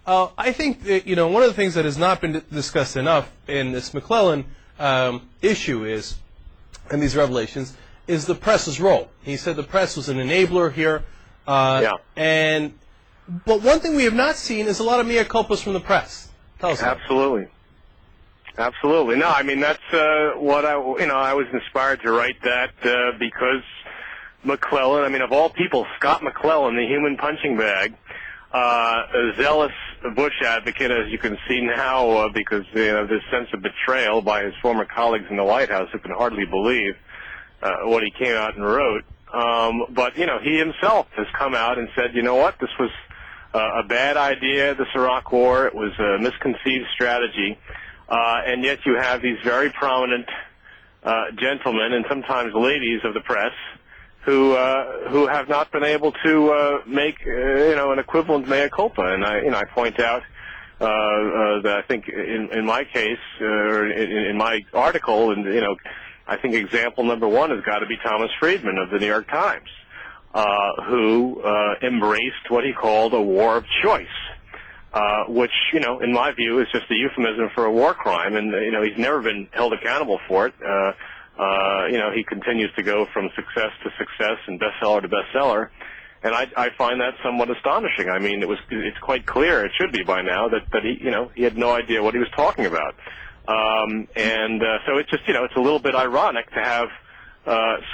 I think that, one of the things that has not been discussed enough in this McClellan issue is, and these revelations, is the press's role. He said the press was an enabler here. But one thing we have not seen is a lot of mea culpas from the press. Tell us about it. Absolutely. Absolutely. No, I mean, that's what I was inspired to write that because McClellan, I mean, of all people, Scott McClellan, the human punching bag, a zealous Bush advocate, as you can see now, because this sense of betrayal by his former colleagues in the White House who can hardly believe what he came out and wrote. But, he himself has come out and said, you know what, this was a bad idea, this Iraq War. It was a misconceived strategy. And yet you have these very prominent gentlemen and sometimes ladies of the press who have not been able to make an equivalent mea culpa. And I point out that I think in my case or in my article, and I think example number one has got to be Thomas Friedman of the New York Times, who embraced what he called a war of choice. Which, in my view, is just a euphemism for a war crime, and, he's never been held accountable for it. He continues to go from success to success and bestseller to bestseller, and I find that somewhat astonishing. I mean, it's quite clear, it should be by now, that he had no idea what he was talking about. So it's just, it's a little bit ironic to have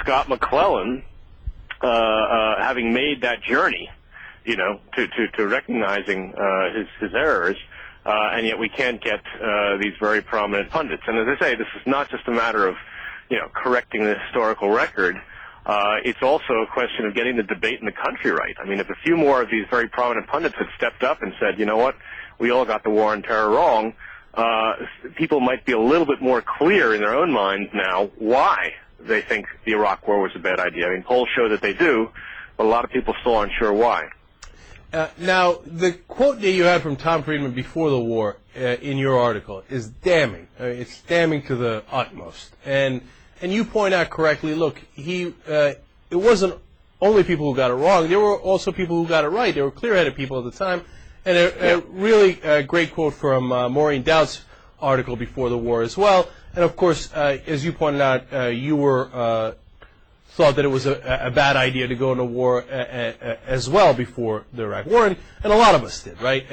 Scott McClellan having made that journey, to recognizing his errors, and yet we can't get these very prominent pundits. And as I say, this is not just a matter of, correcting the historical record. It's also a question of getting the debate in the country right. I mean, if a few more of these very prominent pundits had stepped up and said, you know what, we all got the war on terror wrong, people might be a little bit more clear in their own minds now why they think the Iraq War was a bad idea. I mean, polls show that they do, but a lot of people still aren't sure why. Now, the quote that you had from Tom Friedman before the war in your article is damning. It's damning to the utmost. And you point out correctly, look, it wasn't only people who got it wrong. There were also people who got it right. There were clear-headed people at the time. And a really great quote from Maureen Dowd's article before the war as well. And, of course, as you pointed out, you were thought that it was a bad idea to go into war as well before the Iraq War, and a lot of us did, right?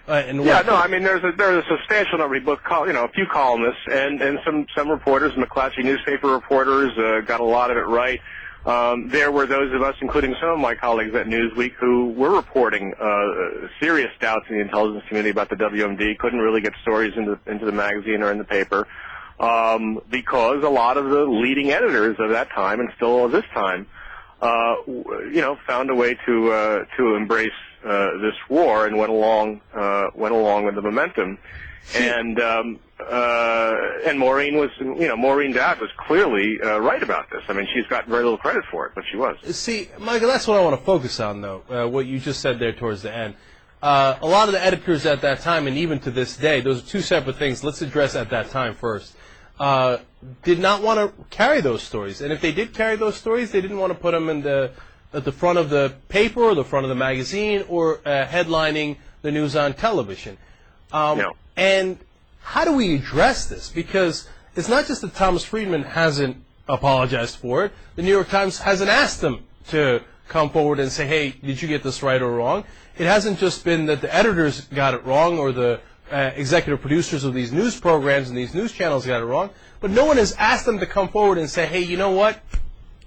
I mean, there's a substantial number of a few columnists and some reporters, McClatchy newspaper reporters, got a lot of it right. There were those of us, including some of my colleagues at Newsweek, who were reporting serious doubts in the intelligence community about the WMD, couldn't really get stories into the magazine or in the paper. Because a lot of the leading editors of that time and still of this time, found a way to embrace this war and went along with the momentum. And Maureen Dowd was clearly right about this. I mean, she's got very little credit for it, but she was. See, Michael, that's what I want to focus on, though. What you just said there towards the end. A lot of the editors at that time, and even to this day, those are two separate things. Let's address at that time first. Did not want to carry those stories, and if they did carry those stories, they didn't want to put them at the front of the paper or the front of the magazine or headlining the news on television. And how do we address this? Because it's not just that Thomas Friedman hasn't apologized for it. The New York Times hasn't asked them to come forward and say, hey, did you get this right or wrong? It hasn't just been that the editors got it wrong or the executive producers of these news programs and these news channels got it wrong, but no one has asked them to come forward and say, hey, you know what?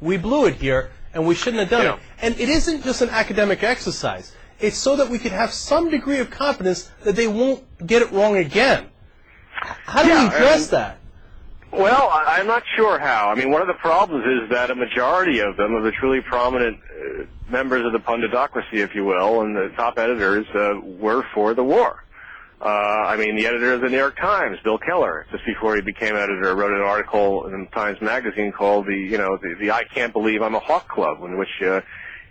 We blew it here, and we shouldn't have done it. And it isn't just an academic exercise. It's so that we could have some degree of confidence that they won't get it wrong again. How do we address that? Well, I'm not sure how. I mean, one of the problems is that a majority of them, of the truly prominent members of the punditocracy, if you will, and the top editors, were for the war. I mean, the editor of the New York Times, Bill Keller, just before he became editor, wrote an article in Times Magazine called the I Can't Believe I'm a Hawk Club, in which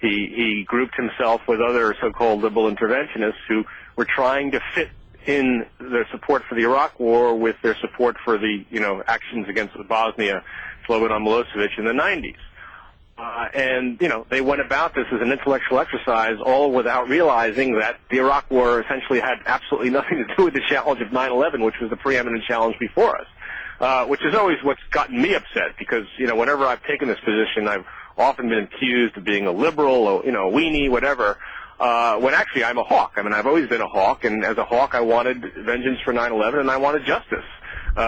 he grouped himself with other so-called liberal interventionists who were trying to fit in their support for the Iraq War with their support for the actions against Bosnia, Slobodan Milosevic in the 90s. And, they went about this as an intellectual exercise, all without realizing that the Iraq War essentially had absolutely nothing to do with the challenge of 9/11, which was the preeminent challenge before us, which is always what's gotten me upset, because, whenever I've taken this position, I've often been accused of being a liberal, or, a weenie, whatever, when actually I'm a hawk. I mean, I've always been a hawk, and as a hawk, I wanted vengeance for 9/11, and I wanted justice,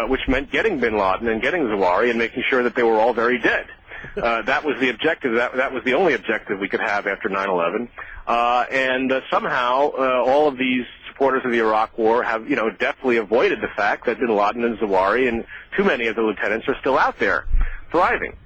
which meant getting bin Laden and getting Zawahiri and making sure that they were all very dead. That was the objective. That was the only objective we could have after 9/11. And somehow, all of these supporters of the Iraq War have, deftly avoided the fact that bin Laden and Zawahiri and too many of the lieutenants are still out there, thriving.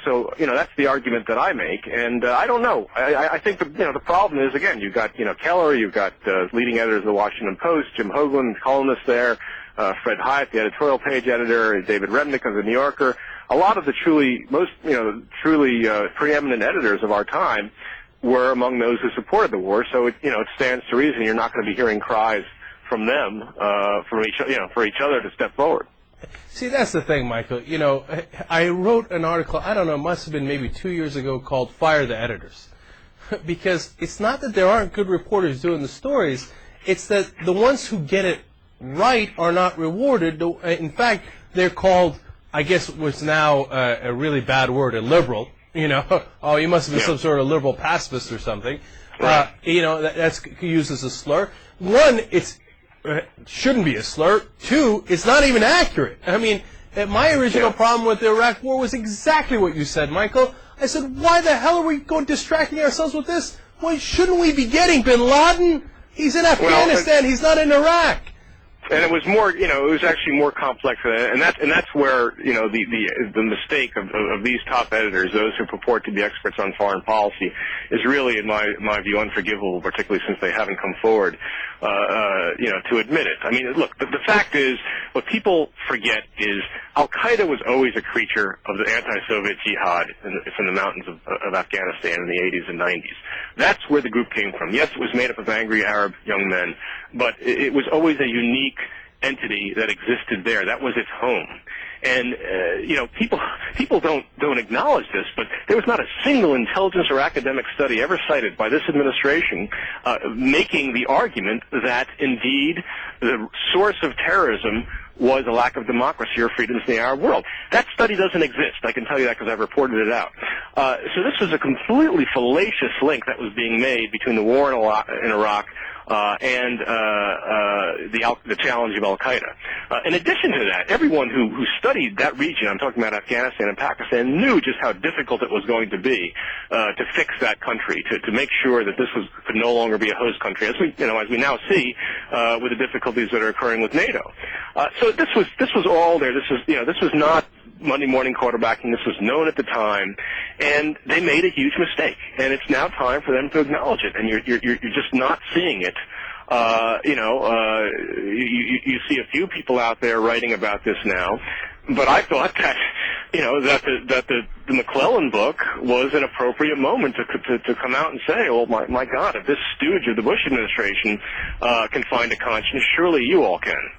So, that's the argument that I make, and I don't know. I think the problem is, again, you've got, Keller, you've got leading editors of the Washington Post, Jim Hoagland, columnist there, Fred Hyatt, the editorial page editor, David Remnick of the New Yorker. A lot of the truly preeminent editors of our time were among those who supported the war. So it stands to reason you're not going to be hearing cries from them for each other to step forward. See, that's the thing, Michael. I wrote an article, I don't know, it must have been maybe 2 years ago, called Fire the Editors. Because it's not that there aren't good reporters doing the stories, it's that the ones who get it right are not rewarded. In fact, they're called, I guess what's now a really bad word, a liberal. Oh, you must have been some sort of liberal pacifist or something. Right. That's used as a slur. One, it's shouldn't be a slur. Two, it's not even accurate. I mean, my original problem with the Iraq War was exactly what you said, Michael. I said, why the hell are we distracting ourselves with this? Why shouldn't we be getting bin Laden? He's in Afghanistan. He's not in Iraq. And it was more, it was actually more complex than that. And that's where, the mistake of these top editors, those who purport to be experts on foreign policy, is really, in my view, unforgivable, particularly since they haven't come forward, to admit it. I mean, look, the fact is, what people forget is Al-Qaeda was always a creature of the anti-Soviet jihad in the mountains of Afghanistan in the 80s and 90s. That's where the group came from. Yes, it was made up of angry Arab young men, but it was always a unique entity that existed there. That was its home. And people don't acknowledge this, but there was not a single intelligence or academic study ever cited by this administration making the argument that indeed the source of terrorism was a lack of democracy or freedoms in the Arab world. That study doesn't exist. I can tell you that because I've reported it out. So this was a completely fallacious link that was being made between the war in Iraq and the challenge of Al-Qaeda. In addition to that, everyone who studied that region, I'm talking about Afghanistan and Pakistan, knew just how difficult it was going to be to fix that country, to make sure that this could no longer be a host country, as we now see with the difficulties that are occurring with NATO. So this was all there. This was not Monday morning quarterbacking. This was known at the time, and they made a huge mistake. And it's now time for them to acknowledge it. And you're just not seeing it. You see a few people out there writing about this now, but I thought that that the McClellan book was an appropriate moment to come out and say, oh my God, if this stooge of the Bush administration can find a conscience, surely you all can.